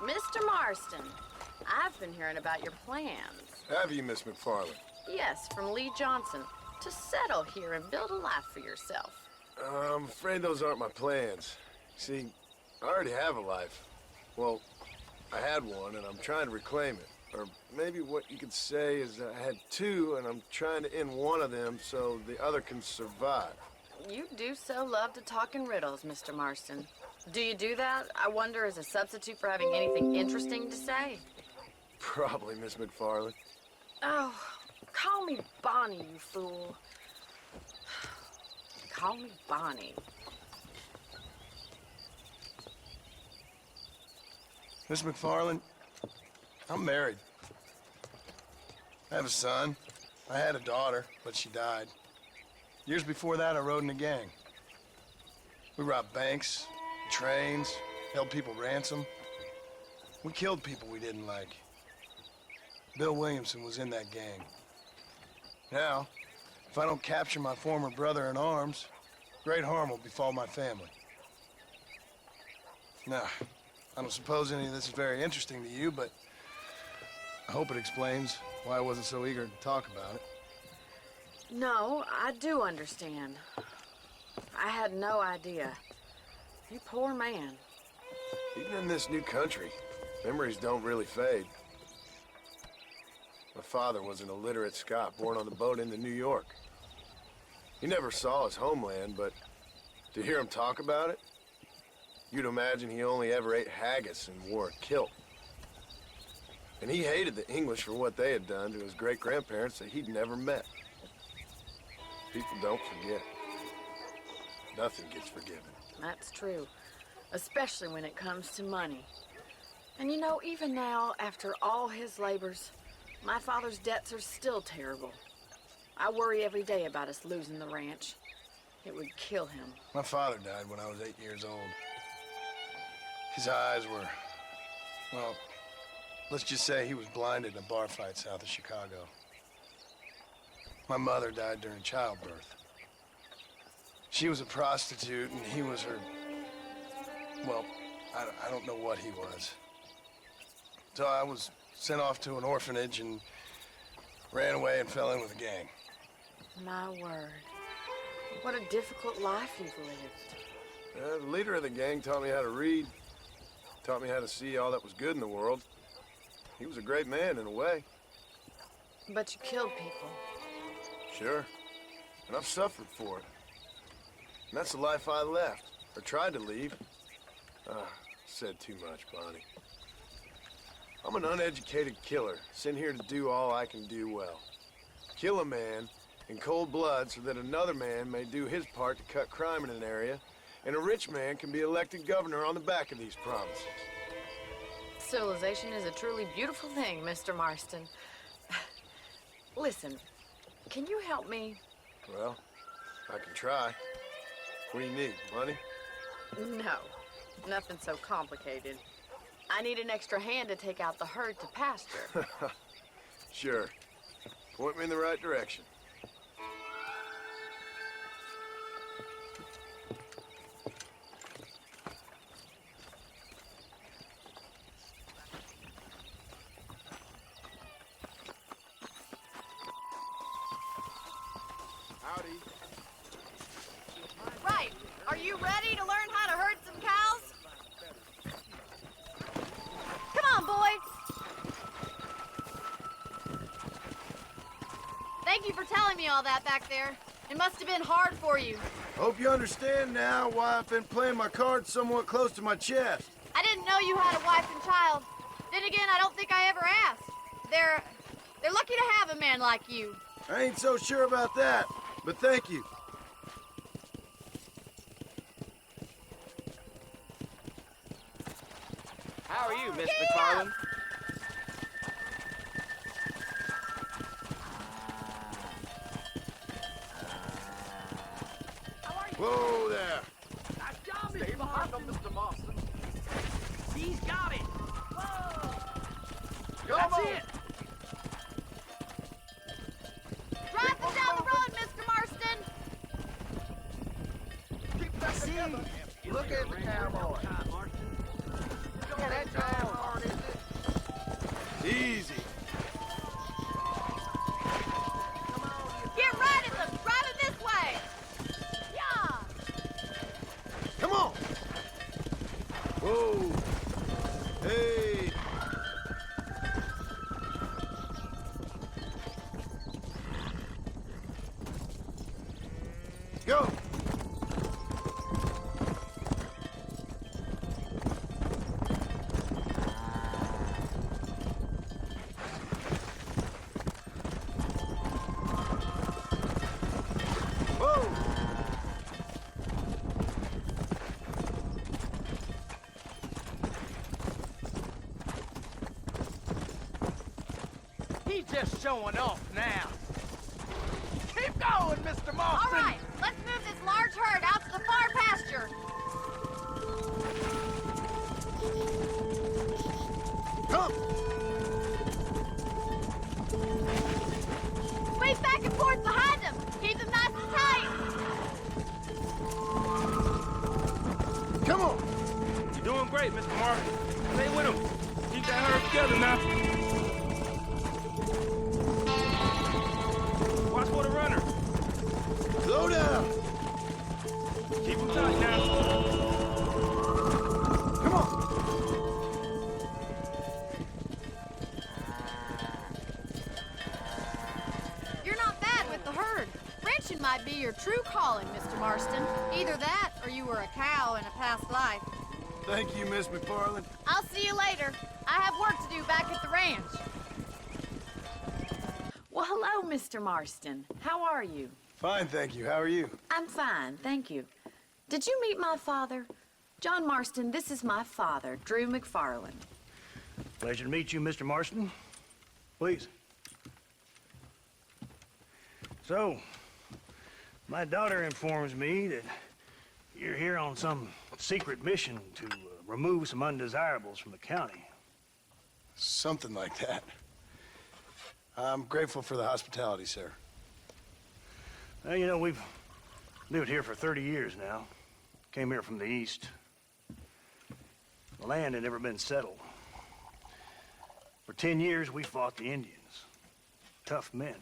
Mr. Marston, I've been hearing about your plans. Have you, Miss McFarland? Yes, from Lee Johnson, to settle here and build a life for yourself. I'm afraid those aren't my plans. See, I already have a life. Well, I had one, and I'm trying to reclaim it. Or maybe what you could say is I had two, and I'm trying to end one of them so the other can survive. You do so love to talk in riddles, Mr. Marston. Do you do that, I wonder, as a substitute for having anything interesting to say? Probably, Miss McFarland. Oh, call me Bonnie, you fool. Call me Bonnie. Miss McFarland, I'm married. I have a son. I had a daughter, but she died. Years before that, I rode in a gang. We robbed banks, trains, held people ransom. We killed people we didn't like. Bill Williamson was in that gang. Now, if I don't capture my former brother in arms, great harm will befall my family. Now, I don't suppose any of this is very interesting to you, but I hope it explains why I wasn't so eager to talk about it. No, I do understand. I had no idea. You poor man. Even in this new country, memories don't really fade. My father was an illiterate Scot born on the boat into New York. He never saw his homeland, but to hear him talk about it, you'd imagine he only ever ate haggis and wore a kilt. And he hated the English for what they had done to his great-grandparents that he'd never met. People don't forget. Nothing gets forgiven. That's true, especially when it comes to money. And you know, even now, after all his labors, my father's debts are still terrible. I worry every day about us losing the ranch. It would kill him. My father died when I was 8 years old. His eyes were, well, let's just say he was blinded in a bar fight south of Chicago. My mother died during childbirth. She was a prostitute and he was her, well, I don't know what he was. So I was sent off to an orphanage and ran away and fell in with a gang. My word. What a difficult life you've lived. The leader of the gang taught me how to read, taught me how to see all that was good in the world. He was a great man in a way. But you killed people. Sure. And I've suffered for it. And that's the life I left, or tried to leave. Said too much, Bonnie. I'm an uneducated killer, sent here to do all I can do well. Kill a man in cold blood so that another man may do his part to cut crime in an area, and a rich man can be elected governor on the back of these promises. Civilization is a truly beautiful thing, Mr. Marston. Listen, can you help me? Well, I can try. What do you need, money? No, nothing so complicated. I need an extra hand to take out the herd to pasture. Sure. Point me in the right direction. Howdy. Right. Are you ready to learn how to herd some cows? Come on, boy. Thank you for telling me all that back there. It must have been hard for you. Hope you understand now why I've been playing my cards somewhat close to my chest. I didn't know you had a wife and child. Then again, I don't think I ever asked. They're lucky to have a man like you. I ain't so sure about that, but thank you. How are you, Miss McFarland? Whoa there. Nice job, Stay behind him, Mr. Marston. He's got it. Whoa! Come That's on. it. Drive them down the road, Mr. Marston. Keep that together. Look at the cowboy. Look at that cowboy. Whoa! Hey! Go! Whoa! He's just showing off now. Keep going, Mr. Marston. All right, let's move this large herd out to the far pasture. Come! Squeeze back and forth behind them. Keep them nice and tight. Come on! You're doing great, Mr. Marston. Stay with him. Keep that herd together now. Watch for the runner. Slow down! Keep him tight now. Come on! You're not bad with the herd. Ranching might be your true calling, Mr. Marston. Either that, or you were a cow in a past life. Thank you, Miss McFarland. I'll see you later. I have work to do back at the ranch. Well, hello, Mr. Marston. How are you? Fine, thank you. How are you? I'm fine, thank you. Did you meet my father? John Marston, this is my father, Drew McFarland. Pleasure to meet you, Mr. Marston. Please. So, my daughter informs me that you're here on some secret mission to remove some undesirables from the county. Something like that. I'm grateful for the hospitality, sir. Well, you know, we've lived here for 30 years now. Came here from the east. The land had never been settled. For 10 years, we fought the Indians. Tough men.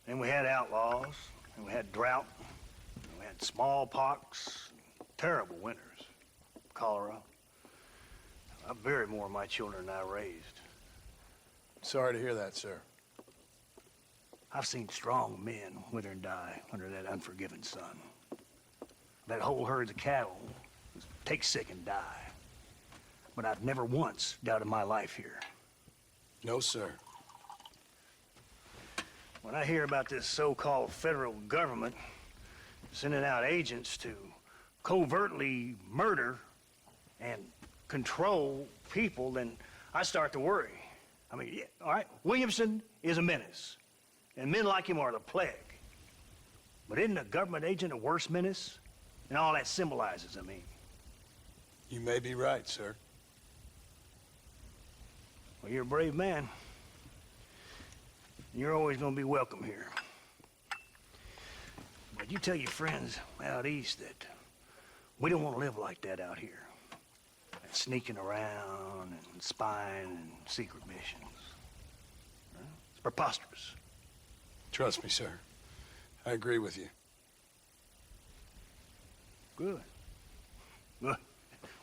Then we had outlaws, and we had drought, and we had smallpox, terrible winters, cholera. I buried more of my children than I raised. Sorry to hear that, sir. I've seen strong men wither and die under that unforgiving sun. That whole herds of cattle take sick and die. But I've never once doubted my life here. No, sir. When I hear about this so-called federal government sending out agents to covertly murder and control people, then I start to worry. I mean, yeah, all right, Williamson is a menace, and men like him are the plague. But isn't a government agent a worse menace? And all that symbolizes, I mean. You may be right, sir. Well, you're a brave man. You're always gonna be welcome here. But you tell your friends out east that we don't want to live like that out here. That sneaking around and spying and secret missions. It's preposterous. Trust me, sir. I agree with you. Good. Good.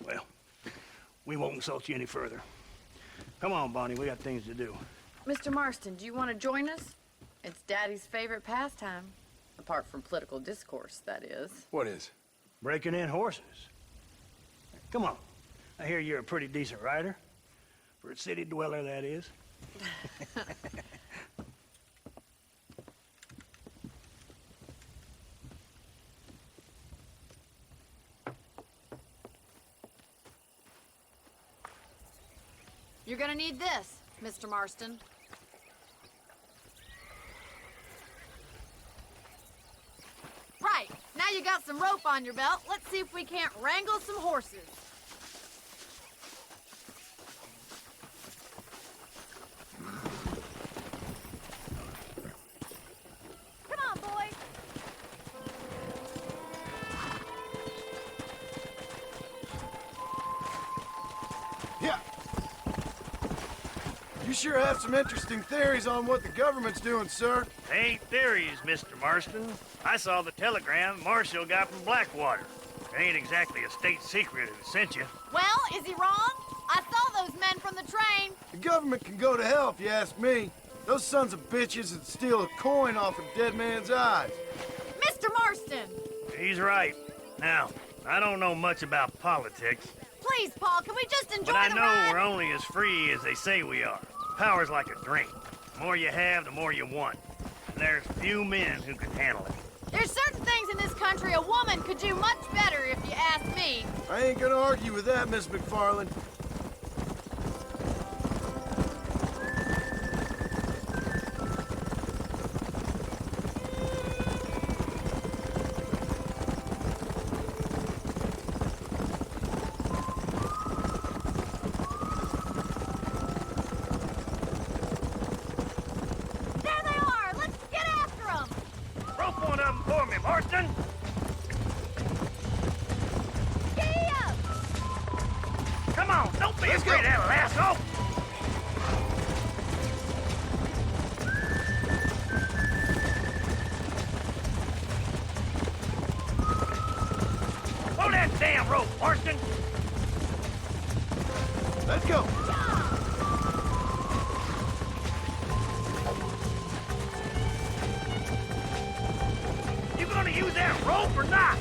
Well, we won't insult you any further. Come on, Bonnie, we got things to do. Mr. Marston, do you want to join us? It's Daddy's favorite pastime. Apart from political discourse, that is. What is? Breaking in horses. Come on. I hear you're a pretty decent rider. For a city dweller, that is. You're gonna need this, Mr. Marston. Right, now you got some rope on your belt. Let's see if we can't wrangle some horses. Come on, boys. Yeah. You sure have some interesting theories on what the government's doing, sir. Ain't theories, Mr. Marston. I saw the telegram Marshall got from Blackwater. It ain't exactly a state secret if it sent you. Well, is he wrong? I saw those men from the train. The government can go to hell if you ask me. Those sons of bitches that steal a coin off a dead man's eyes. Mr. Marston! He's right. Now, I don't know much about politics, Please, Paul, can we just enjoy but I the know ride? we're only as free as they say we are. Power's like a drink. The more you have, the more you want. And there's few men who can handle it. There's certain things in this country a woman could do much better if you ask me. I ain't gonna argue with that, Miss McFarland. There they are! Let's get after them! Rope one of them for me, Marston! Gee up! Come on, don't be afraid, that lasso! Pull that damn rope, Marston! Let's go. You gonna use that rope or not?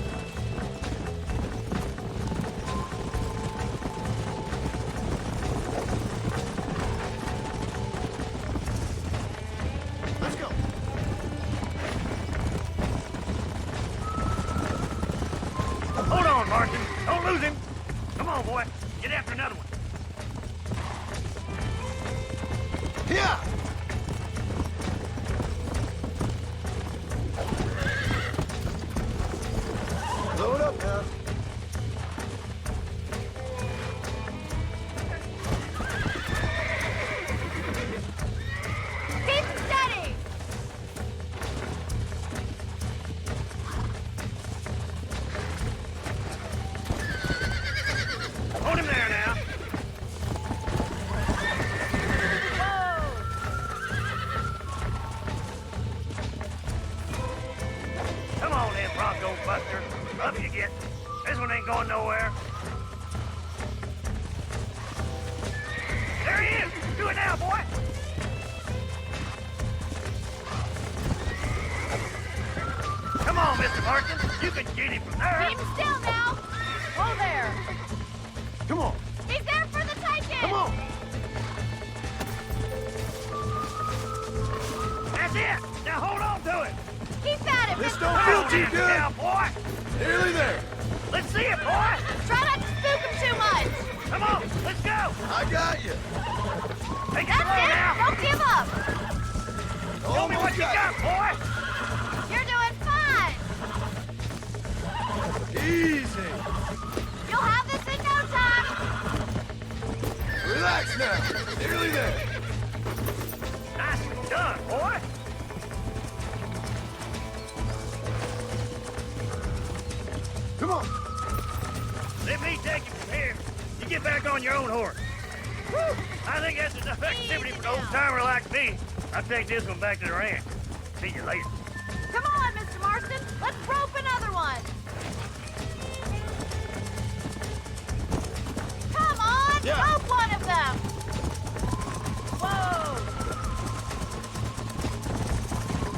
Let's go. Hold on, Marston. Don't lose him. Come on, boy. Get after another one. Here! Load up now. Keep steady! Hold him there now. Come on then, Bronco Buster. Up you get. This one ain't going nowhere. There he is! Do it now, boy! Come on, Mr. Marston. You can get him from there. Keep still now! Whoa there! Come on. He's there for the taking! Come on. That's it! Now hold on to it! Keep at it, This Mr. don't Marston! feel too good. Now, boy! Nearly there. Let's see it, boy! Try not to spook him too much! Come on, let's go! I got you. Take it That's slow it! now! Don't give up! Show me what you got, boy! You're doing fine! Easy. You'll have this in no time! Relax now. Nearly there. Nice done, boy! Come on. Let me take you from here. You get back on your own horse. Whew. I think that's enough activity for an old-timer like me. I'll take this one back to the ranch. See you later. Come on, Mr. Marston! Let's rope another one! Come on! Yeah. Rope one of them! Whoa!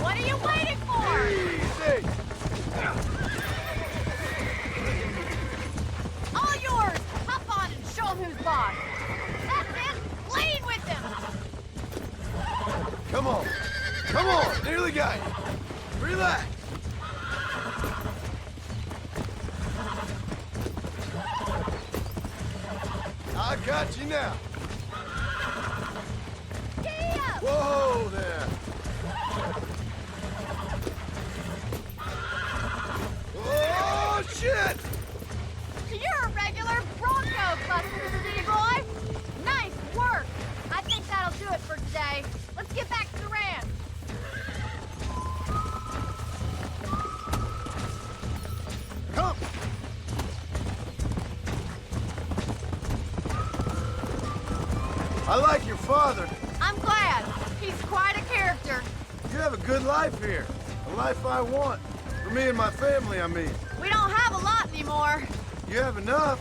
What are you waiting for? Easy. All yours! Hop on and show them who's boss! That's it! Lean with them! Come on. Come on. Nearly got you. Relax. I got you now. Gee up! Whoa there. Oh, shit! You're a regular Bronco buster, city boy! Nice work! I think that'll do it for today. Let's get back to the ranch. Come. I like your father. I'm glad. He's quite a character. You have a good life here. A life I want. For me and my family, I mean. We don't have a lot anymore. You have enough.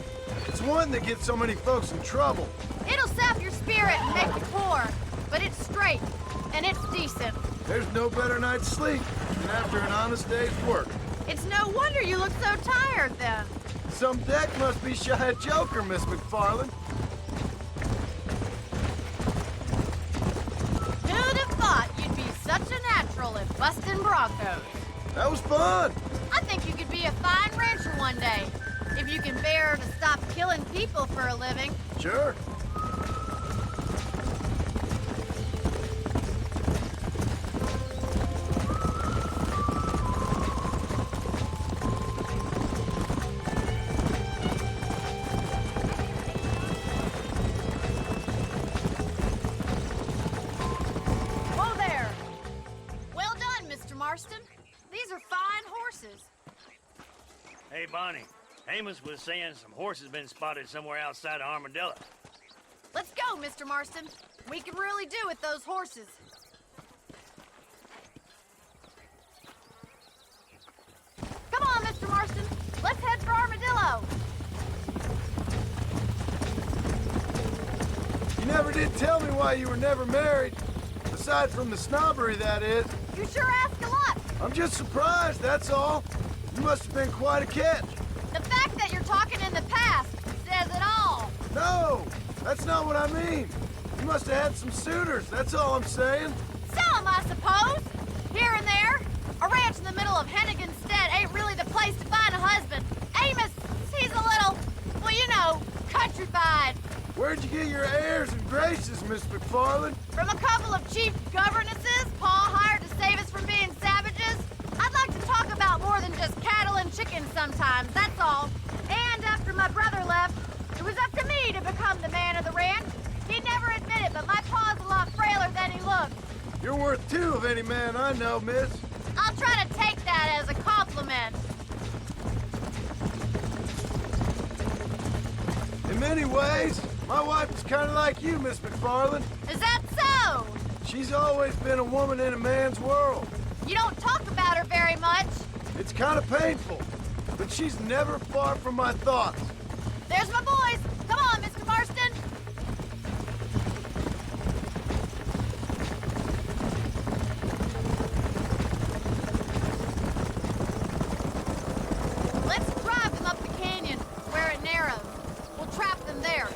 It's one that gets so many folks in trouble. It'll sap your spirit and make you poor, but it's straight, and it's decent. There's no better night's sleep than after an honest day's work. It's no wonder you look so tired, then. Some deck must be shy of Joker, Miss McFarland. Who'd have thought you'd be such a natural at busting Broncos? That was fun. I think you could be a fine rancher one day, if you can bear to stop killing people for a living. Sure. Whoa there! Well done, Mr. Marston. These are fine horses. Hey, Bonnie. Amos was saying some horses been spotted somewhere outside of Armadillo. Let's go, Mr. Marston. We can really do with those horses. Come on, Mr. Marston. Let's head for Armadillo. You never did tell me why you were never married. Aside from the snobbery, that is. You sure ask a lot. I'm just surprised, that's all. You must have been quite a catch. The fact that you're talking in the past says it all. No, that's not what I mean. You must have had some suitors, that's all I'm saying. Some, I suppose. Here and there. A ranch in the middle of Hennigan's Stead ain't really the place to find a husband. Amos, he's a little, well, you know, countrified. Where'd you get your airs and graces, Miss McFarland? From a couple of chief governesses Pa hired to save us from being savages. I'd like to talk about more than just cattle and chickens sometimes, that's all. And after my brother left, it was up to me to become the man of the ranch. He'd never admit it, but my pa's a lot frailer than he looks. You're worth two of any man I know, miss. I'll try to take that as a compliment. In many ways, my wife is kind of like you, Miss McFarland. Is that so? She's always been a woman in a man's world. You don't talk about her very much. It's kind of painful, but she's never far from my thoughts. There's my boys. Come on, Mr. Marston. Let's drive them up the canyon where it narrows. We'll trap them there.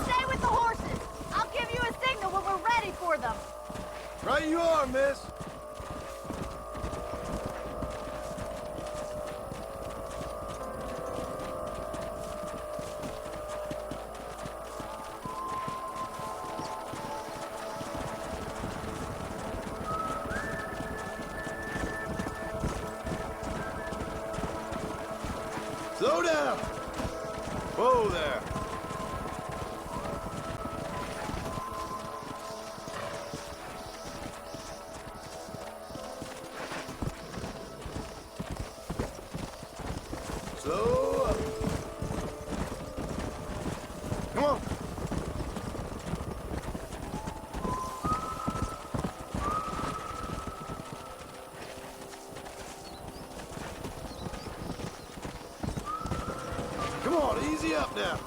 Stay with the horses. I'll give you a signal when we're ready for them. Right you are, miss. Slow down. Whoa there. Slow up. Come on. Come on, easy up now.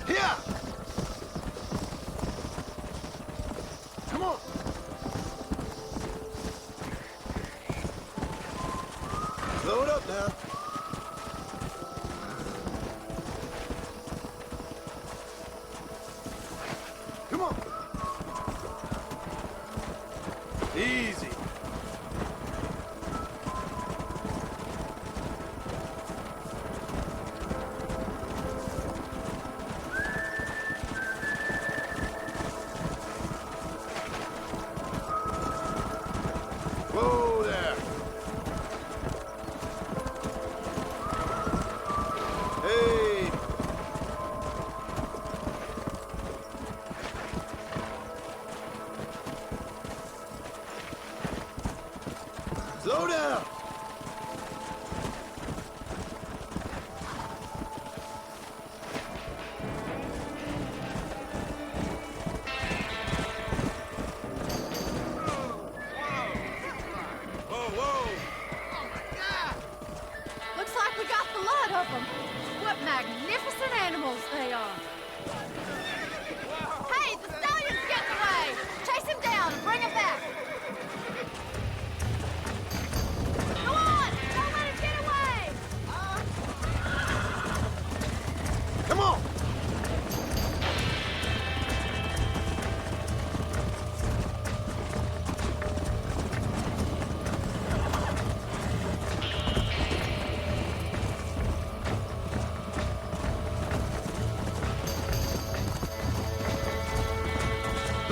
Here. Come on. Slow it up now. Come on. Easy.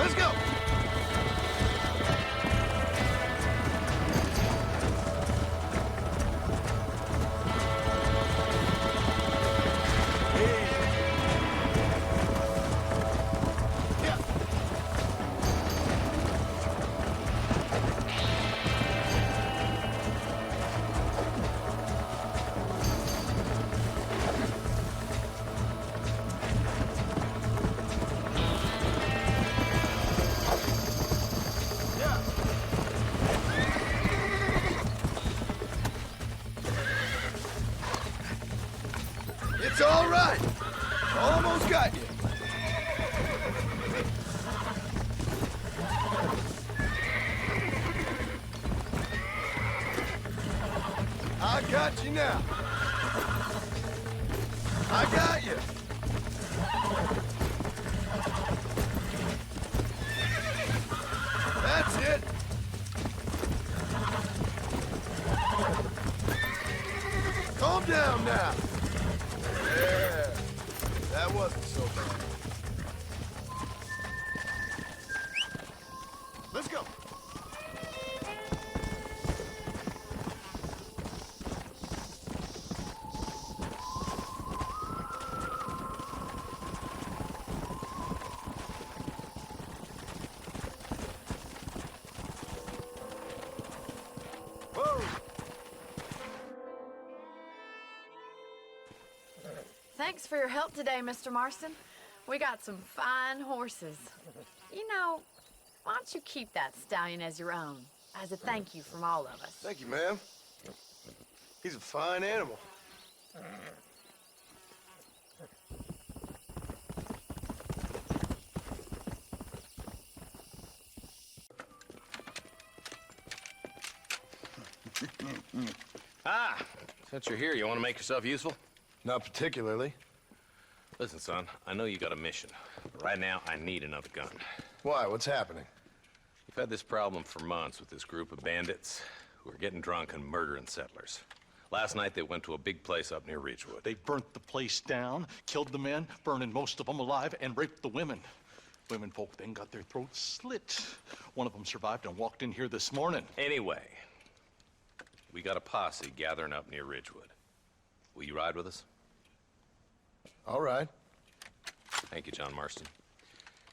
Let's go! It's all right. Almost got you. I got you now. I got you. That's it. Calm down now. Yeah, that wasn't so bad. Let's go. Whoa! Thanks for your help today, Mr. Marston. We got some fine horses. You know, why don't you keep that stallion as your own, as a thank you from all of us? Thank you, ma'am. He's a fine animal. Since you're here, you want to make yourself useful? Not particularly. Listen, son, I know you got a mission. But right now, I need another gun. Why? What's happening? We've had this problem for months with this group of bandits who are getting drunk and murdering settlers. Last night, they went to a big place up near Ridgewood. They burnt the place down, killed the men, burning most of them alive, and raped the women. Women folk then got their throats slit. One of them survived and walked in here this morning. Anyway, we got a posse gathering up near Ridgewood. Will you ride with us? All right. Thank you, John Marston.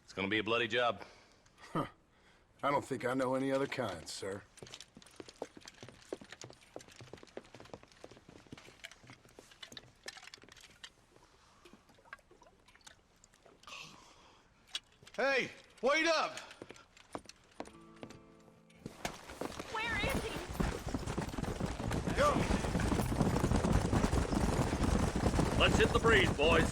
It's gonna be a bloody job. I don't think I know any other kind, sir. Hey, wait up! Where is he? Go! Let's hit the breeze, boys.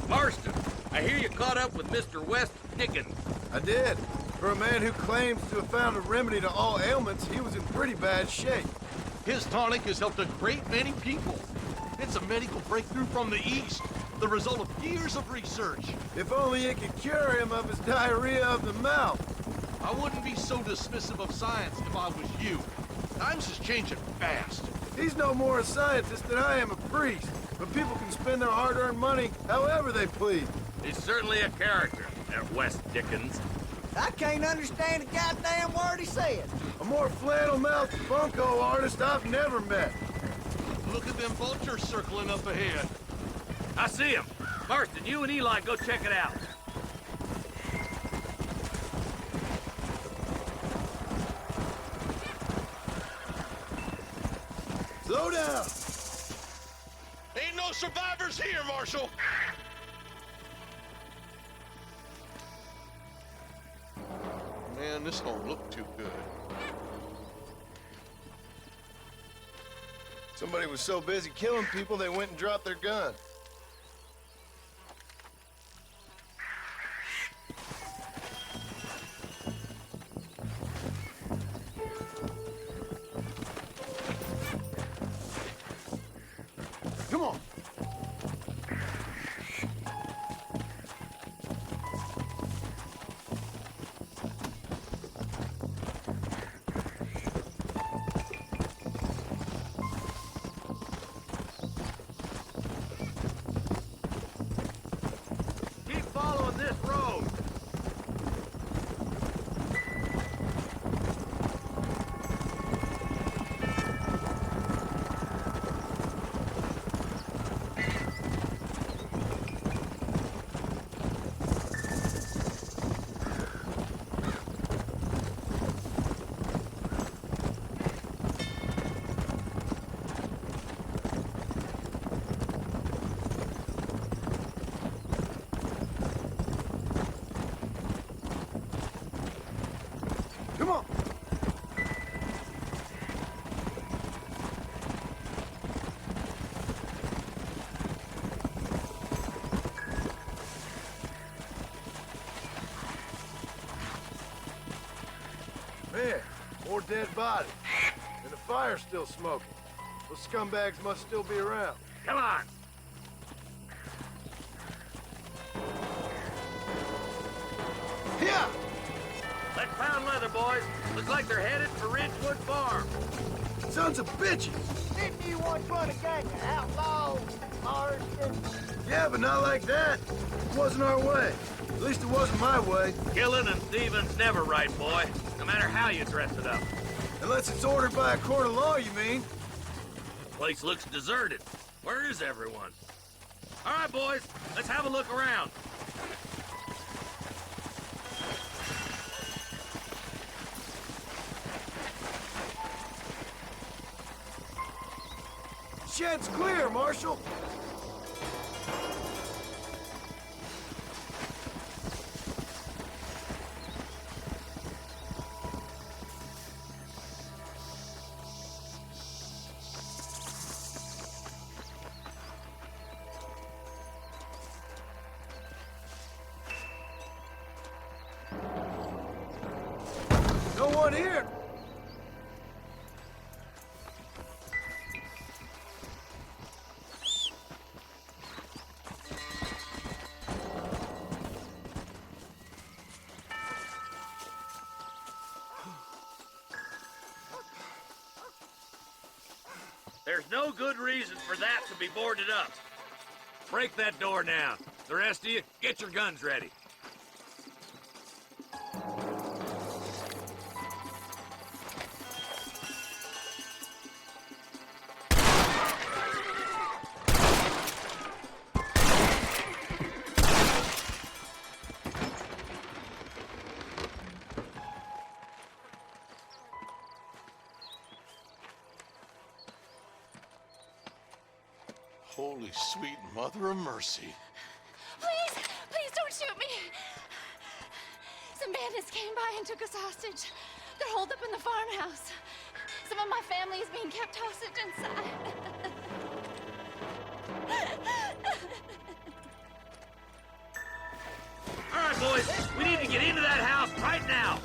Marston, I hear you caught up with Mr. West Dickens. I did. For a man who claims to have found a remedy to all ailments, he was in pretty bad shape. His tonic has helped a great many people. It's a medical breakthrough from the East, the result of years of research. If only it could cure him of his diarrhea of the mouth. I wouldn't be so dismissive of science if I was you. Times is changing fast. He's no more a scientist than I am a priest. But people can spend their hard-earned money however they please. He's certainly a character, that West Dickens. I can't understand a goddamn word he said. A more flannel-mouthed bunco artist I've never met. Look at them vultures circling up ahead. I see him. Marston, you and Eli go check it out. Slow down. Ain't no survivors here, Marshal. Man, this don't look too good. Somebody was so busy killing people, they went and dropped their gun. Come on. here. More dead bodies. And the fire's still smoking. Those scumbags must still be around. Come on. Yeah! Let's pound leather, boys. Looks like they're headed for Ridgewood Farm. Sons of bitches! Didn't you once run a gang of outlaws, Marston? Yeah, but not like that. It wasn't our way. At least it wasn't my way. Killing and thieving's never right, boy. No matter how you dress it up. Unless it's ordered by a court of law, you mean? Place looks deserted. Where is everyone? All right, boys. Let's have a look around. Shed's clear, Marshal. No one here. There's no good reason for that to be boarded up. Break that door down. The rest of you, get your guns ready. Holy sweet mother of mercy. Please, please don't shoot me. Some bandits came by and took us hostage. They're holed up in the farmhouse. Some of my family is being kept hostage inside. All right, boys. We need to get into that house right now.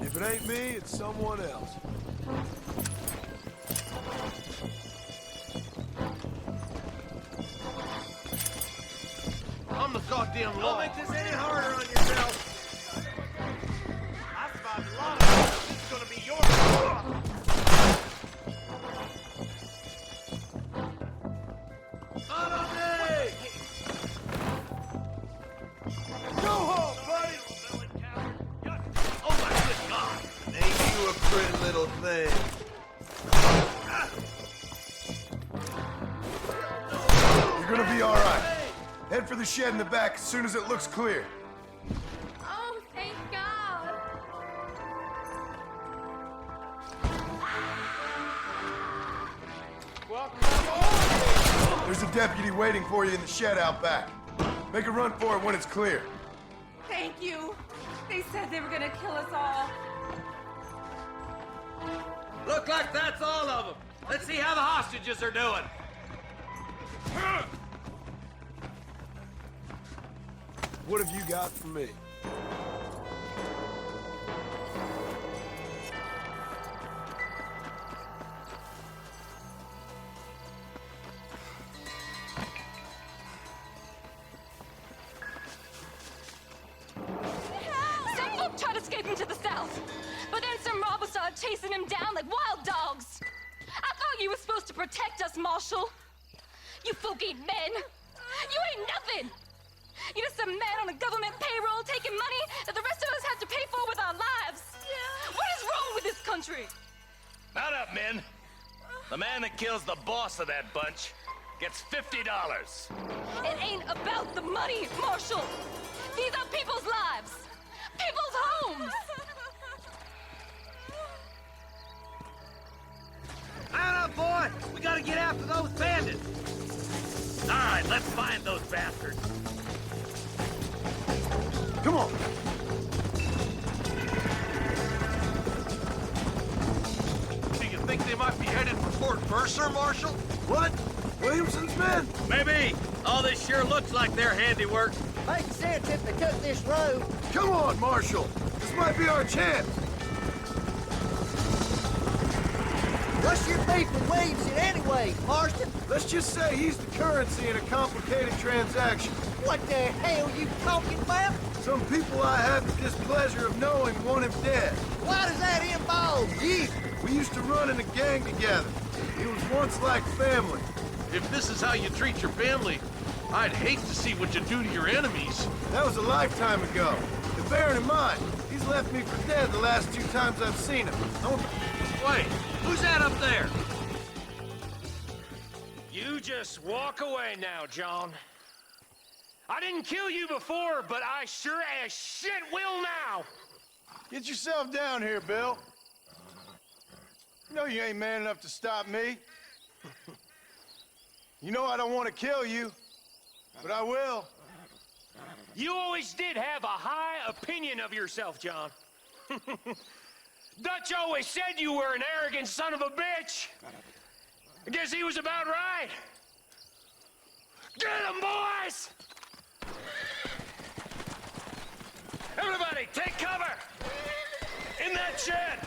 If it ain't me, it's someone else. I'm the goddamn law. Don't make this any harder on yourself. I survived long enough. This is gonna be your fault. Go home, buddy! Oh my good God! Ain't you a pretty little thing? You're gonna be all right. Head for the shed in the back as soon as it looks clear. Oh, thank God. There's a deputy waiting for you in the shed out back. Make a run for it when it's clear. Thank you. They said they were gonna kill us all. Look like that's all of them. Let's see how the hostages are doing. What have you got for me? Some folk tried escaping to the south, but then some robbers started chasing him down like wild dogs. I thought you were supposed to protect us, Marshal. You folk ain't men. You ain't nothing. You're just a man on a government payroll taking money that the rest of us have to pay for with our lives. Yeah. What is wrong with this country? Mount up, men. The man that kills the boss of that bunch gets $50. It ain't about the money, Marshal. These are people's lives, people's homes. Mount up, boy! We gotta get after those bandits! All right, let's find those bastards. Come on. Do you think they might be headed for Fort Mercer, Marshal? What? Williamson's men? Maybe. All this sure looks like their handiwork. Makes sense if they took this road. Come on, Marshal. This might be our chance. What's your beef with Williamson anyway, Marston? Let's just say he's the currency in a complicated transaction. What the hell you talking about? Some people I have the displeasure of knowing want him dead. Why does that involve you? We used to run in a gang together. He was once like family. If this is how you treat your family, I'd hate to see what you do to your enemies. That was a lifetime ago. And bearing in mind, he's left me for dead the last 2 times I've seen him. Wait, who's that up there? You just walk away now, John. I didn't kill you before, but I sure as shit will now. Get yourself down here, Bill. You know you ain't man enough to stop me. You know I don't want to kill you, but I will. You always did have a high opinion of yourself, John. Dutch always said you were an arrogant son of a bitch. I guess he was about right. Get him, boys! Everybody, take cover! In that shed!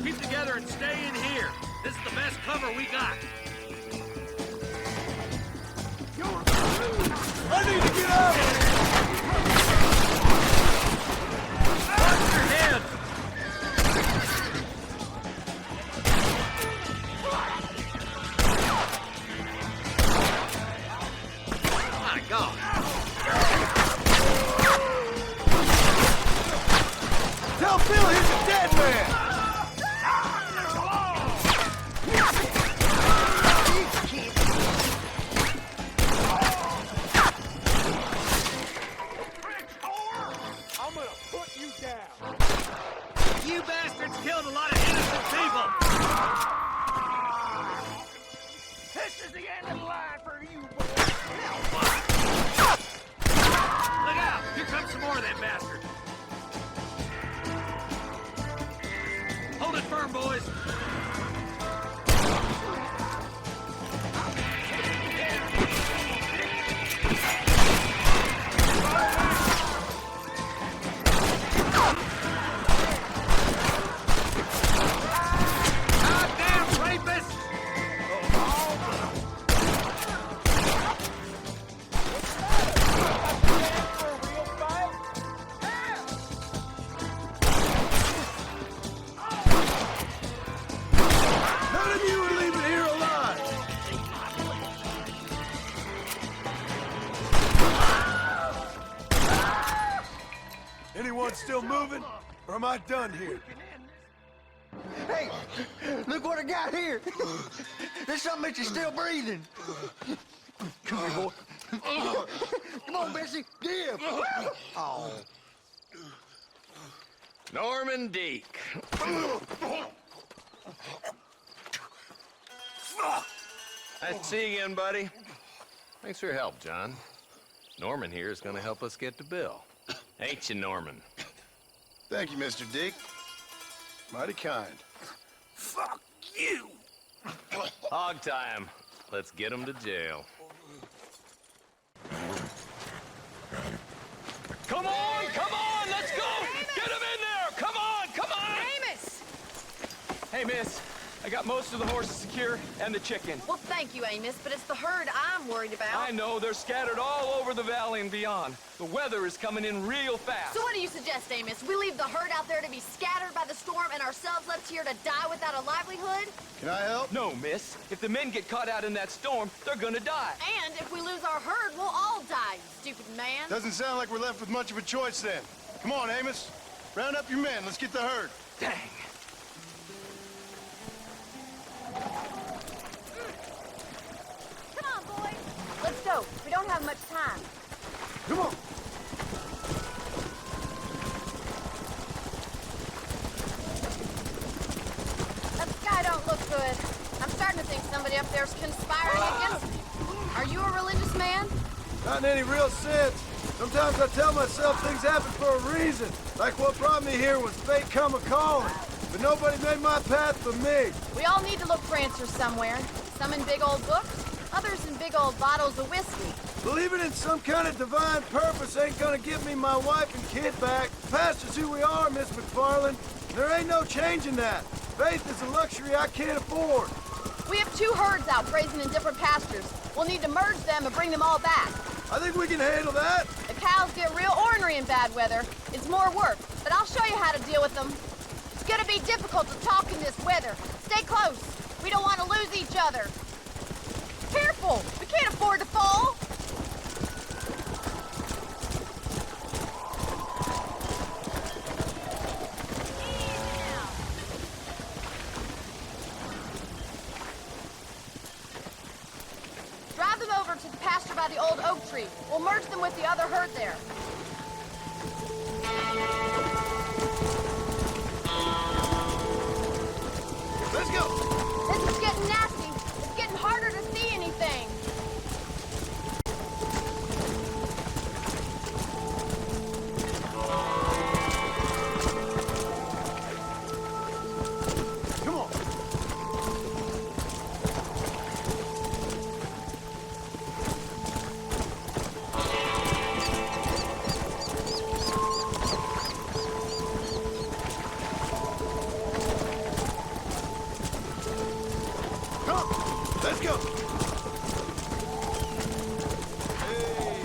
Keep together and stay in here. This is the best cover we got. I need to get out! Watch your head! My God! Tell Bill he's a dead man! You bastards killed a lot of innocent people! This is the end of the line for you, boys! Look out! Here comes some more of them bastards! Hold it firm, boys! Still moving, or am I done here? Hey, look what I got here. There's something that you're still breathing. Come here, boy. Come on, Bessie, give. Oh. Norman Deek. Nice to see you again, buddy. Thanks for your help, John. Norman here is going to help us get to Bill. Ain't you, Norman? Thank you, Mr. Deek. Mighty kind. Fuck you! Hog time. Let's get him to jail. Come on, let's go! Get him in there! Come on! Amos! Hey, miss. I got most of the horses secure and the chicken. Well, thank you, Amos, but it's the herd I'm worried about. I know, they're scattered all over the valley and beyond. The weather is coming in real fast. So what do you suggest, Amos? We leave the herd out there to be scattered by the storm and ourselves left here to die without a livelihood? Can I help? No, miss. If the men get caught out in that storm, they're gonna die. And if we lose our herd, we'll all die, you stupid man. Doesn't sound like we're left with much of a choice then. Come on, Amos. Round up your men. Let's get the herd. Dang. Come on, boys. Let's go. We don't have much time. Come on. That sky don't look good. I'm starting to think somebody up there's conspiring against me. Are you a religious man? Not in any real sense. Sometimes I tell myself things happen for a reason. Like what brought me here was fate come a-calling. But nobody made my path but me. We all need to look for answers somewhere. Some in big old books, others in big old bottles of whiskey. Believing in some kind of divine purpose ain't gonna give me my wife and kid back. Past is who we are, Miss McFarland. There ain't no changing that. Faith is a luxury I can't afford. We have 2 herds out grazing in different pastures. We'll need to merge them and bring them all back. I think we can handle that. The cows get real ornery in bad weather. It's more work, but I'll show you how to deal with them. It's gonna be difficult to talk in this weather. Stay close. We don't want to lose each other. Careful! We can't afford to fall. Drive them over to the pasture by the old oak tree. We'll merge them with the other herd there. Let's go. This is getting nasty. It's getting harder to see anything. Come on. Come on. Let's go. Hey.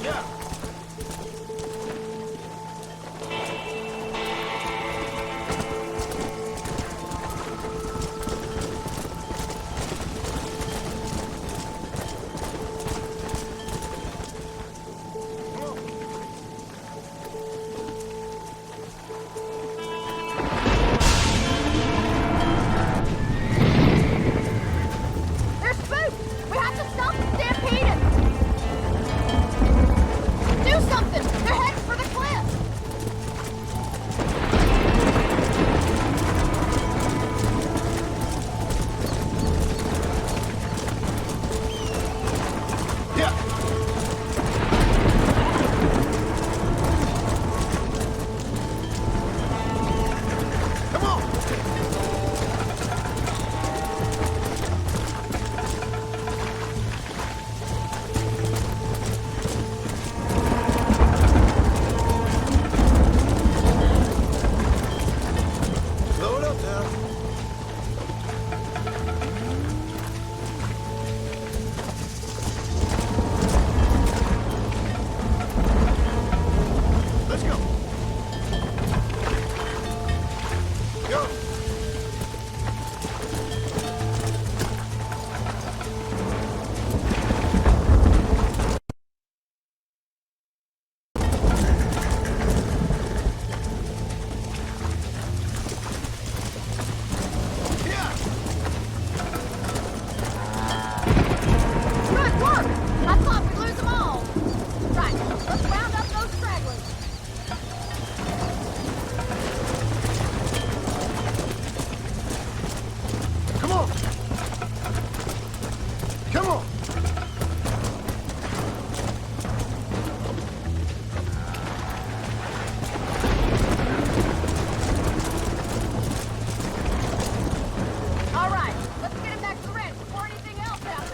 Yeah. They're spooked! We have to stop them stampeding! Do something! They're heading for the cliff! Yeah. Come on. Load up now. Let's go. Go. Yeah. Good work! I thought we'd lose them all. Right, let's round up those stragglers. Come on. Come on. All right, let's get him back to the ranch before anything else happens.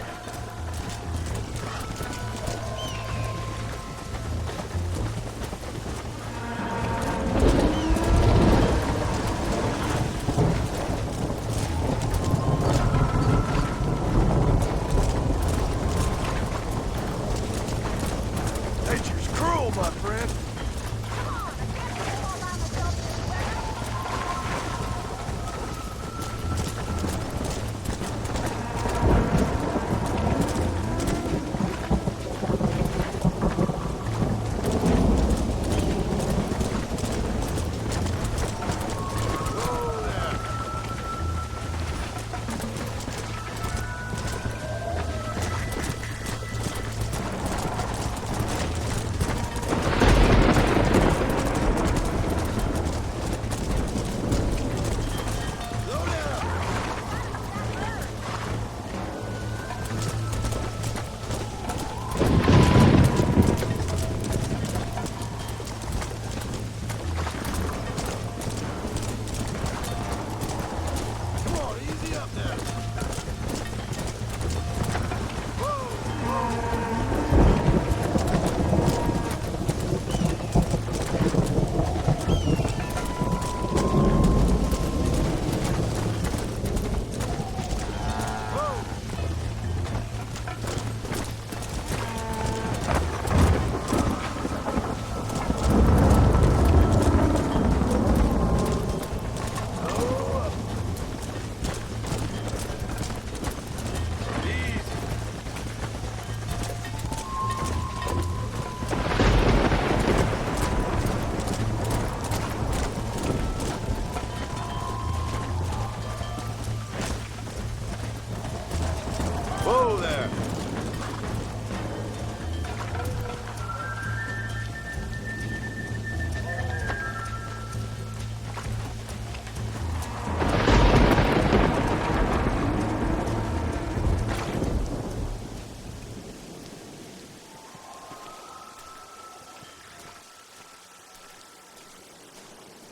Whoa there.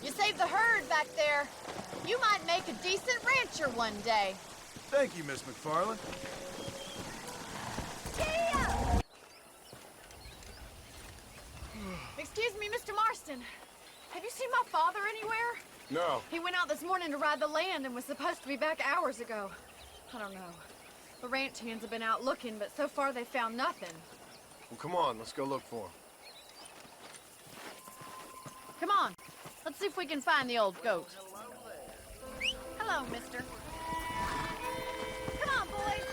You saved the herd back there. You might make a decent rancher one day. Thank you, Miss McFarland. Excuse me, Mr. Marston. Have you seen my father anywhere? No. He went out this morning to ride the land and was supposed to be back hours ago. I don't know. The ranch hands have been out looking, but so far they found nothing. Well, come on, let's go look for him. Come on. Let's see if we can find the old goat. Hello, mister. Come on, boys.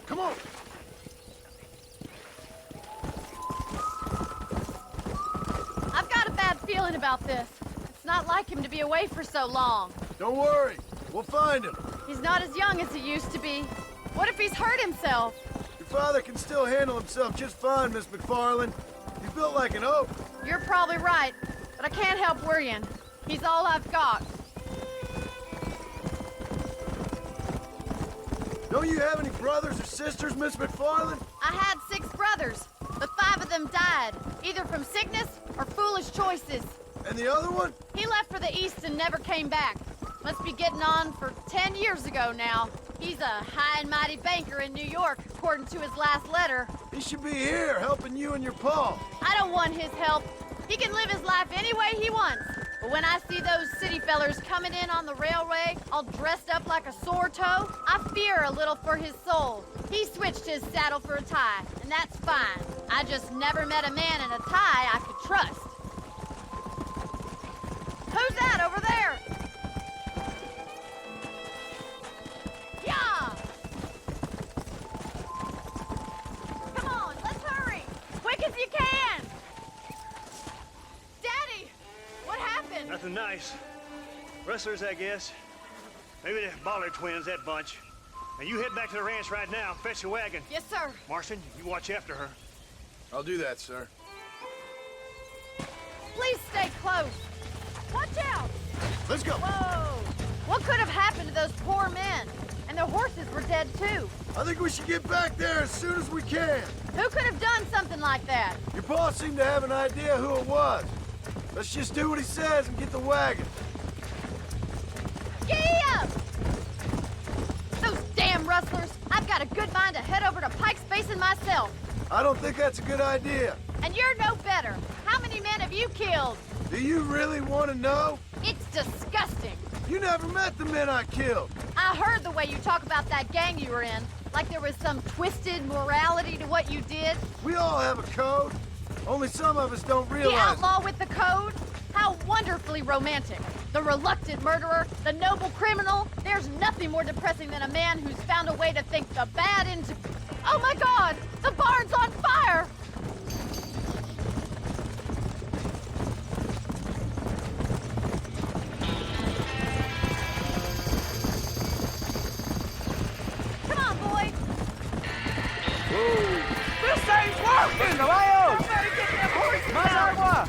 Come on. I've got a bad feeling about this. It's not like him to be away for so long. Don't worry. We'll find him. He's not as young as he used to be. What if he's hurt himself? Your father can still handle himself just fine, Miss McFarland. He's built like an oak. You're probably right, but I can't help worrying. He's all I've got. Don't you have any brothers or sisters, Miss McFarland? I had 6 brothers, but 5 of them died, either from sickness or foolish choices. And the other one? He left for the east and never came back. Must be getting on for 10 years ago now. He's a high and mighty banker in New York, according to his last letter. He should be here, helping you and your pa. I don't want his help. He can live his life any way he wants. But when I see those city fellers coming in on the railway, all dressed up like a sore toe, I fear a little for his soul. He switched his saddle for a tie, and that's fine. I just never met a man in a tie I could trust. Who's that over there? Yeah! Come on, let's hurry! Quick as you can! Daddy! What happened? Nothing nice. Rustlers, I guess. Maybe the Bollard twins, that bunch. Now you head back to the ranch right now. Fetch the wagon. Yes, sir. Marston, you watch after her. I'll do that, sir. Please stay close. Watch out! Let's go. Whoa! What could have happened to those poor men? And their horses were dead, too. I think we should get back there as soon as we can. Who could have done something like that? Your boss seemed to have an idea who it was. Let's just do what he says and get the wagon. Giddy up! Those damn rustlers! I've got a good mind to head over to Pike's Basin myself. I don't think that's a good idea. And you're no better. How many men have you killed? Do you really want to know? It's disgusting. You never met the men I killed. I heard the way you talk about that gang you were in. Like there was some twisted morality to what you did. We all have a code. Only some of us don't The realize it. outlaw with the code? How wonderfully romantic. The reluctant murderer, the noble criminal. There's nothing more depressing than a man who's found a way to think the bad into... Oh my God! The barn's on fire! Come on, boy! This ain't working, caballo! Somebody get them horses Más out! agua!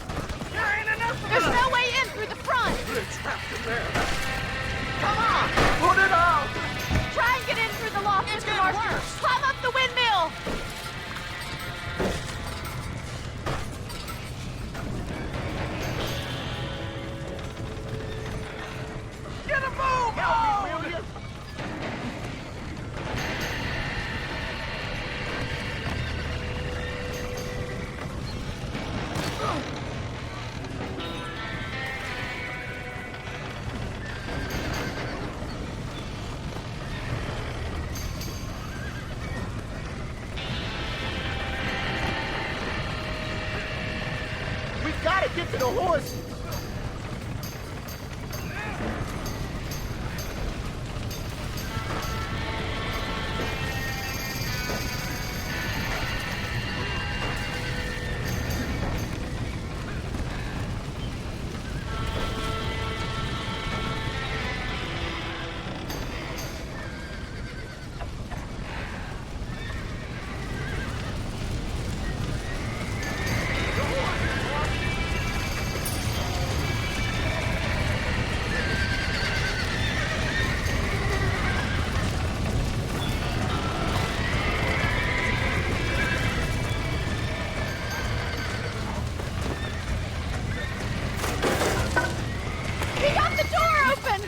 There ain't enough of There's them! no way in through the front! We're trapped in there. Come on! Put it out! Try and get in through the loft, Mr. Marston! Climb up the windmill! Get a move! Help me, will you? gotta get to the horse. He got the door open!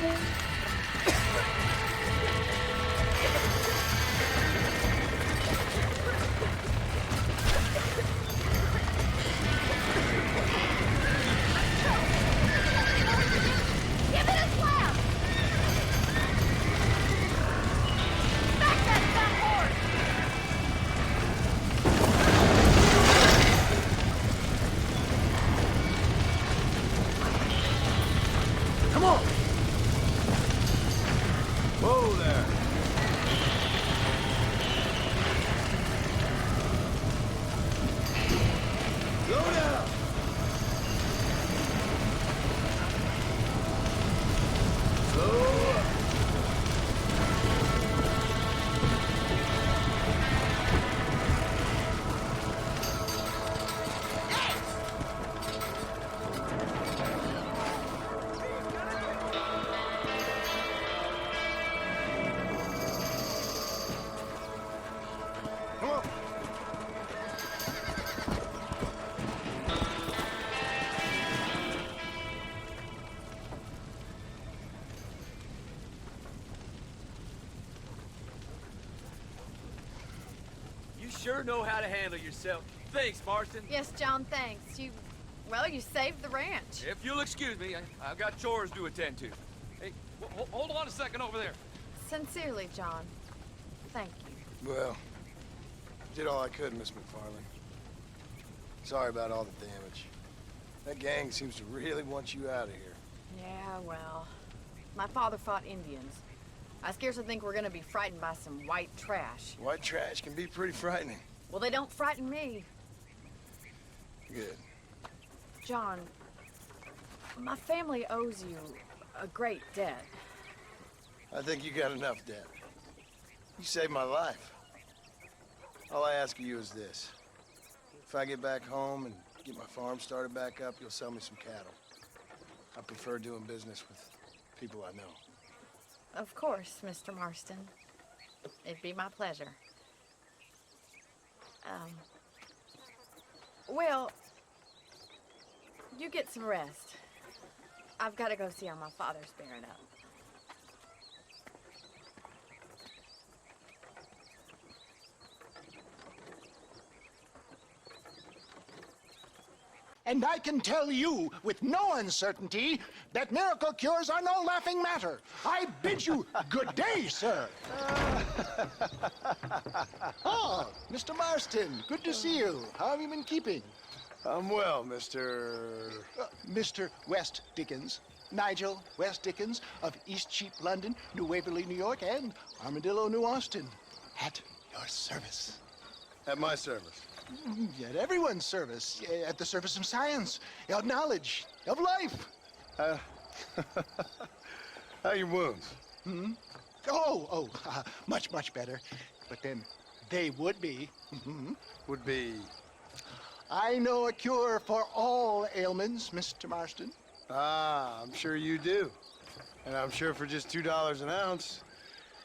Give it a slap! Back that dumb horse! Come on. Whoa there. Go down. Slow up. Come on. You sure know how to handle yourself. Thanks, Marston. Yes, John, thanks. Well, you saved the ranch. If you'll excuse me, I've got chores to attend to. Hey, hold on a second over there. Sincerely, John. Thank you. Well, did all I could, Miss McFarland. Sorry about all the damage. That gang seems to really want you out of here. Yeah, well, my father fought Indians. I scarcely think we're gonna be frightened by some white trash. White trash can be pretty frightening. Well, they don't frighten me. Good. John, my family owes you a great debt. I think you got enough debt. You saved my life. All I ask of you is this. If I get back home and get my farm started back up, you'll sell me some cattle. I prefer doing business with people I know. Of course, Mr. Marston. It'd be my pleasure. Well, you get some rest. I've got to go see how my father's bearing up. And I can tell you with no uncertainty that miracle cures are no laughing matter. I bid you good day, sir. Oh, Mr. Marston, good to see you. How have you been keeping? I'm well, Mr. Mr. West Dickens. Nigel West Dickens of East Cheap, London, New Waverly, New York, and Armadillo, New Austin. At your service. At my service. At everyone's service. At the service of science, of knowledge, of life. How are your wounds? Much, much better. But then they would be. Would be? I know a cure for all ailments, Mr. Marston. Ah, I'm sure you do. And I'm sure for just $2 an ounce,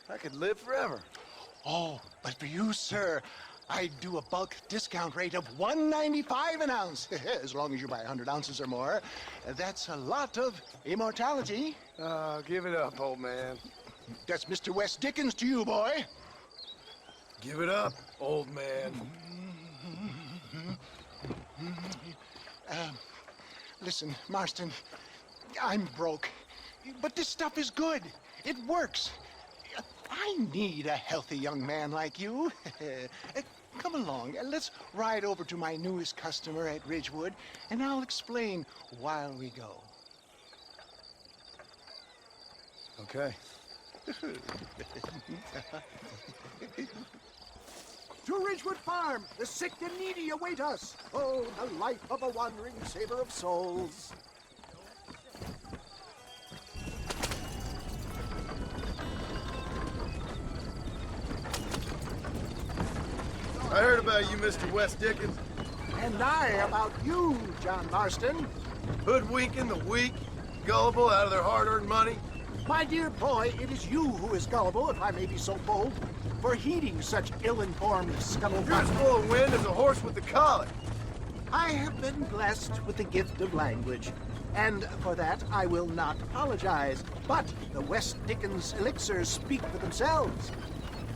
I could live forever. Oh, but for you, sir, I do a bulk discount rate of $1.95 an ounce. As long as you buy 100 ounces or more. That's a lot of immortality. Give it up, old man. That's Mr. West Dickens to you, boy. Give it up, old man. Listen, Marston, I'm broke, but this stuff is good. It works. I need a healthy young man like you. Come along, and let's ride over to my newest customer at Ridgewood, and I'll explain while we go. Okay. To Ridgewood Farm, the sick and needy await us. Oh, the life of a wandering saver of souls. I heard about you, Mr. West Dickens. And I about you, John Marston. Hoodwinking the weak, gullible out of their hard-earned money. My dear boy, it is you who is gullible, if I may be so bold, for heeding such ill-informed scuttlebutt. You're as full of wind as a horse with the colic. I have been blessed with the gift of language, and for that I will not apologize. But the West Dickens elixirs speak for themselves.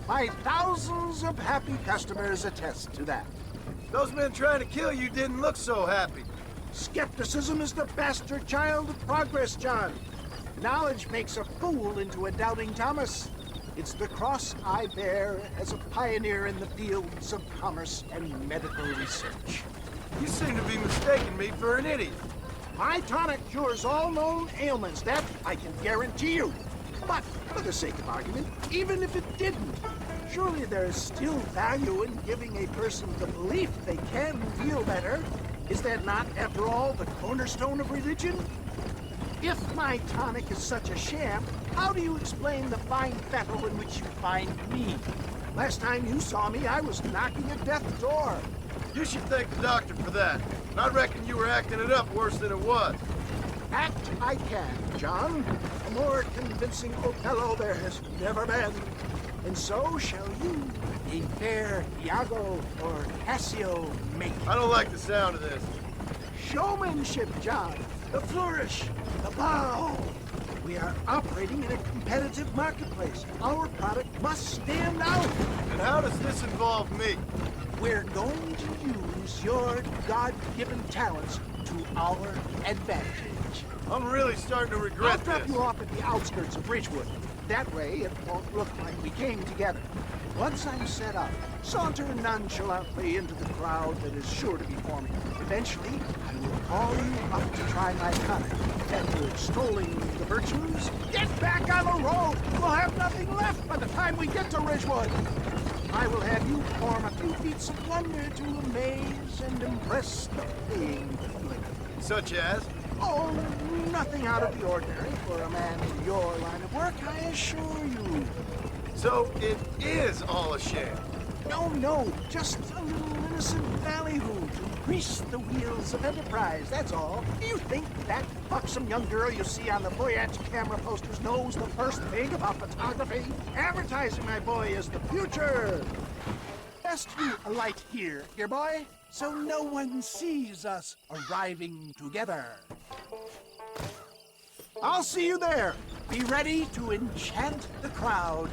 My thousands of happy customers attest to that. Those men trying to kill you didn't look so happy. Skepticism is the bastard child of progress, John. Knowledge makes a fool into a doubting Thomas. It's the cross I bear as a pioneer in the fields of commerce and medical research. You seem to be mistaking me for an idiot. My tonic cures all known ailments, that I can guarantee you. But, for the sake of argument, even if it didn't, surely there is still value in giving a person the belief they can feel better. Is that not, after all, the cornerstone of religion? If my tonic is such a sham, how do you explain the fine fettle in which you find me? Last time you saw me, I was knocking at death's door. You should thank the doctor for that. And I reckon you were acting it up worse than it was. Act I can, John. A more convincing Othello there has never been. And so shall you, a fair Iago or Cassio make. I don't like the sound of this. Showmanship, John. The flourish, the bow. We are operating in a competitive marketplace. Our product must stand out. And how does this involve me? We're going to use your God-given talents to our advantage. I'm really starting to regret I'll drop this. you off at the outskirts of Ridgewood. That way, it won't look like we came together. Once I'm set up, saunter nonchalantly into the crowd that is sure to be forming. Eventually, I will call you up to try my tonic. After extolling the virtues, get back on the road! We'll have nothing left by the time we get to Ridgewood. I will have you perform a few feats of wonder to amaze and impress the paying public. Such as? Oh, nothing out of the ordinary for a man in your line of work, I assure you. So it is all a sham? No, just a little innocent ballyhoo to grease the wheels of enterprise, that's all. Do you think that buxom young girl you see on the Voyage camera posters knows the first thing about photography? Advertising, my boy, is the future. Best you alight here, dear boy, so no one sees us arriving together. I'll see you there. Be ready to enchant the crowd.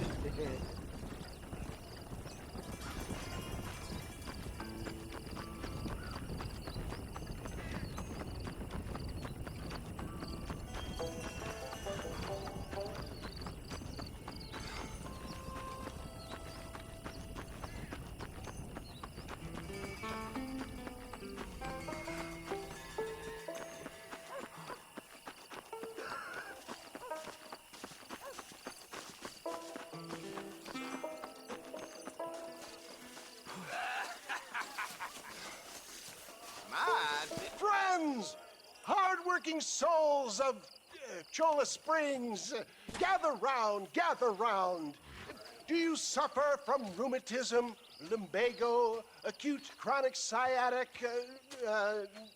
Friends, hard-working souls of Cholla Springs, gather round, gather round. Do you suffer from rheumatism, lumbago, acute chronic sciatic,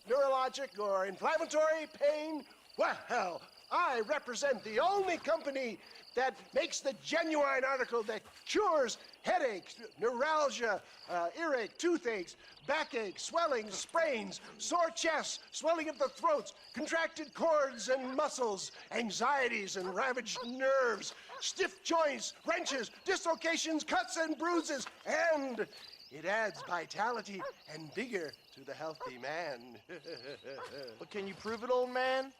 neurologic, or inflammatory pain? Well, I represent the only company that makes the genuine article that cures headaches, neuralgia, earache, toothaches, backache, swelling, sprains, sore chests, swelling of the throats, contracted cords and muscles, anxieties and ravaged nerves, stiff joints, wrenches, dislocations, cuts and bruises, and it adds vitality and vigor to the healthy man. But can you prove it, old man?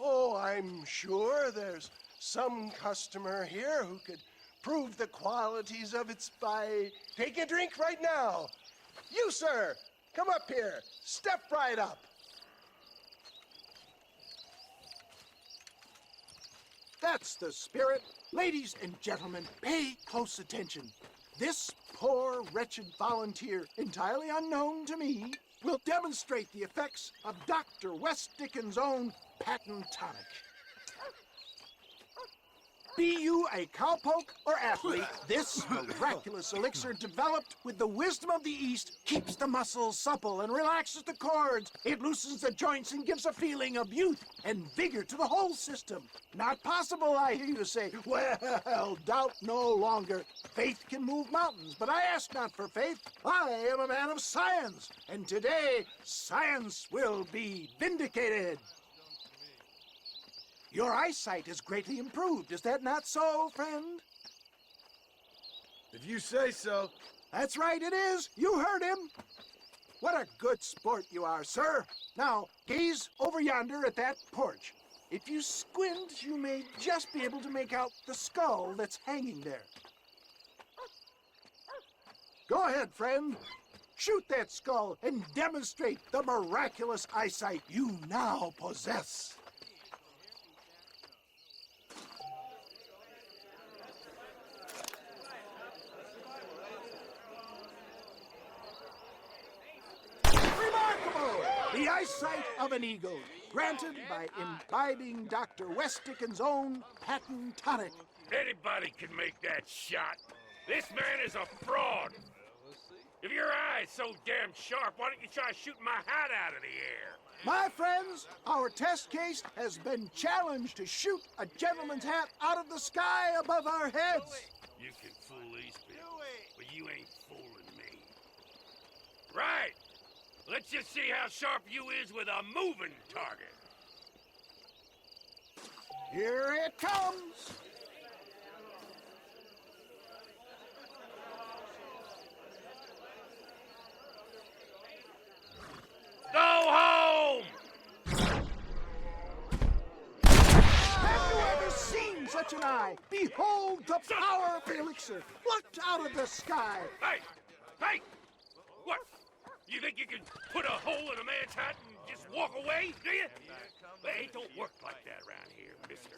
Oh, I'm sure there's some customer here who could prove the qualities of its by taking a drink right now. You, sir, come up here. Step right up. That's the spirit. Ladies and gentlemen, pay close attention. This poor, wretched volunteer, entirely unknown to me, will demonstrate the effects of Dr. West Dickens' own patent tonic. Be you a cowpoke or athlete, this miraculous elixir developed with the wisdom of the East keeps the muscles supple and relaxes the cords. It loosens the joints and gives a feeling of youth and vigor to the whole system. Not possible, I hear you say. Well, doubt no longer. Faith can move mountains, but I ask not for faith. I am a man of science, and today science will be vindicated. Your eyesight has greatly improved. Is that not so, friend? If you say so. That's right, it is. You heard him. What a good sport you are, sir. Now, gaze over yonder at that porch. If you squint, you may just be able to make out the skull that's hanging there. Go ahead, friend. Shoot that skull and demonstrate the miraculous eyesight you now possess. The eyesight of an eagle, granted by imbibing Dr. West Dickens' own patent tonic. Anybody can make that shot. This man is a fraud. If your eye's so damn sharp, why don't you try shooting my hat out of the air? My friends, our test case has been challenged to shoot a gentleman's hat out of the sky above our heads. You can fool these people, but you ain't fooling me. Right. Let's just see how sharp you is with a moving target. Here it comes. Go home! Have you ever seen such an eye? Behold the power of the elixir, plucked out of the sky. Hey! Hey! What? You think you can put a hole in a man's hat and just walk away, do you? Hey, it don't work like that around here, mister.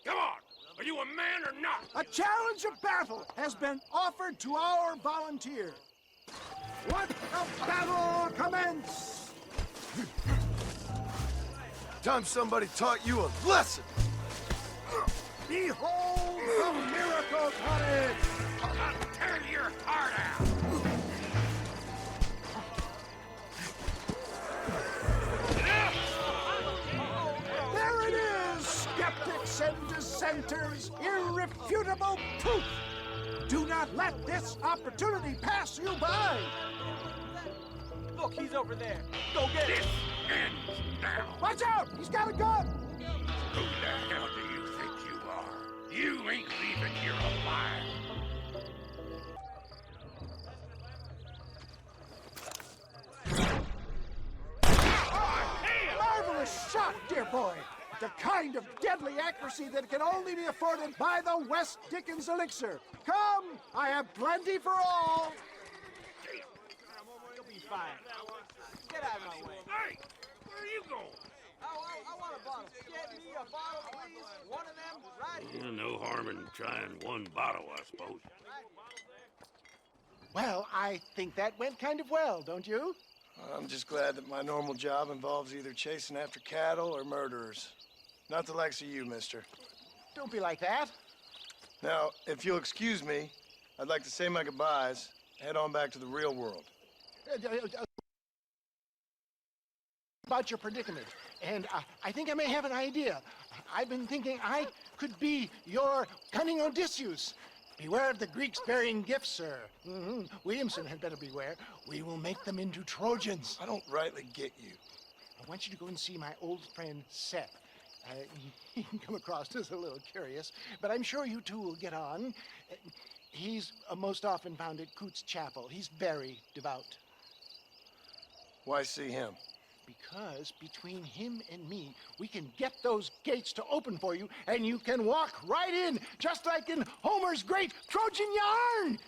Come on! Are you a man or not? A challenge of battle has been offered to our volunteer. Let the battle commence! Time somebody taught you a lesson. Behold the miracle tonic! I'll tear your heart out! There it is, skeptics and dissenters, irrefutable proof. Do not let this opportunity pass you by. Look, he's over there. Go get him. Ends now. Watch out! He's got a gun! Who the hell do you think you are? You ain't leaving here alive. Marvelous shot, dear boy. The kind of deadly accuracy that can only be afforded by the West Dickens elixir. Come, I have plenty for all. You'll be fine. Get out of my way. Hey, where are you going? I want a bottle. Get me a bottle, please. One of them, right here. No harm in trying one bottle, I suppose. Well, I think that went kind of well, don't you? I'm just glad that my normal job involves either chasing after cattle or murderers. Not the likes of you, mister. Don't be like that. Now, if you'll excuse me, I'd like to say my goodbyes, head on back to the real world. About your predicament, and I think I may have an idea. I've been thinking I could be your cunning Odysseus. Beware of the Greeks bearing gifts, sir. Williamson had better beware. We will make them into Trojans. I don't rightly get you. I want you to go and see my old friend Seth. He can come across as a little curious, but I'm sure you two will get on. He's most often found at Coots Chapel. He's very devout. Why see him? Because between him and me, we can get those gates to open for you, and you can walk right in, just like in Homer's great Trojan yarn!